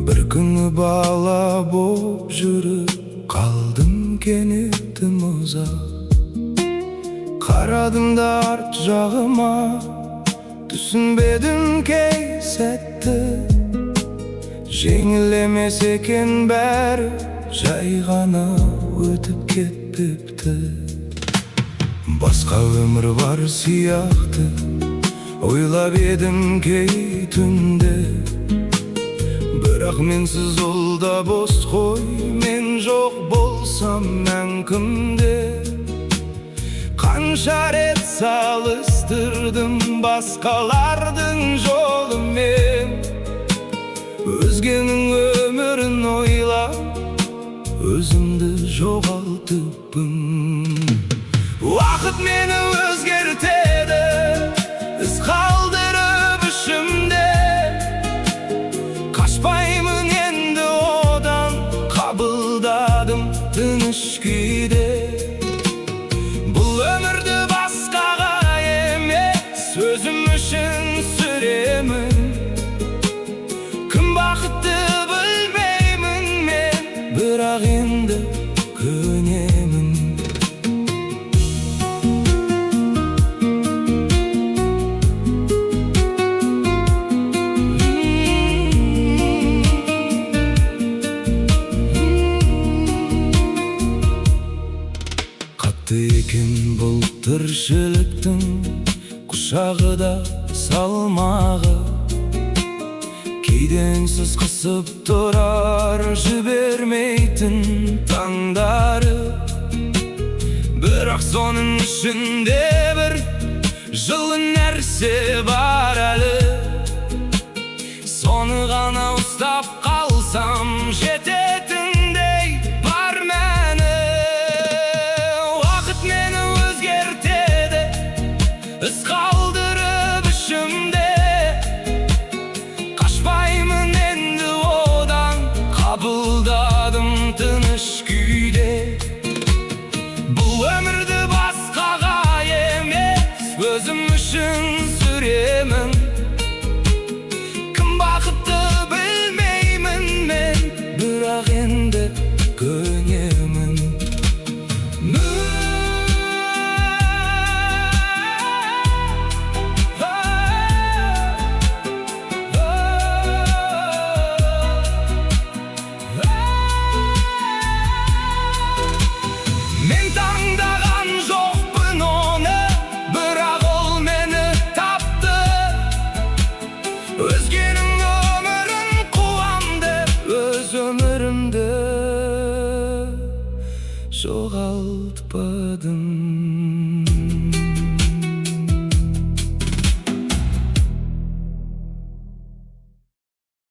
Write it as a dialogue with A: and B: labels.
A: Bir күні бала боп жүріп қалдым кенеттім ұзақ. Қарадым да арт жағыма, түсінбедім кей сәтті. Жеңіл емес екен бәрі, жай ғана өтіп кетпепті. Басқа өмір бар сияқты ойлап едім кей түнде. Бірақ менсіз ол да бос қой, мен жоқ болсам мән кімде. Қанша рет салыстырдым басқалардың жолымен. Өзгенің өмірін ойлап, өзімді жоғалтыппын. Уақыт мені өзгертеді, із қалдырып ішімде. Қашпаймын енді одан, қабылдадым тыныш күйде. Бұл өмірді басқаға емес, өзім үшін сүремін. Кім бақытты білмеймін мен, бірақ енді көнемін. Екен бұл тіршіліктің құшағы да салмағы. Кейденсіз қысып тұрар жібермейтін таңдары. Бірақ соның ішінде бір жылы нәрсе бар әлі. Соны ғана ұстап қалсам жететіндей бар мәні. Із қалдырып ішімде. Қашпаймын енді одан, қабылдадым тыныш күйде. Бұл өмірді басқаға емес, өзім үшін сүремін. Кім бақытты білмеймін мен, бірақ енді көнемін. Мен таңдаған жоқпын оны, бірақ ол мені тапты. Өзгенің өмірін қуамды, өз өмірімді жоғалтпадым.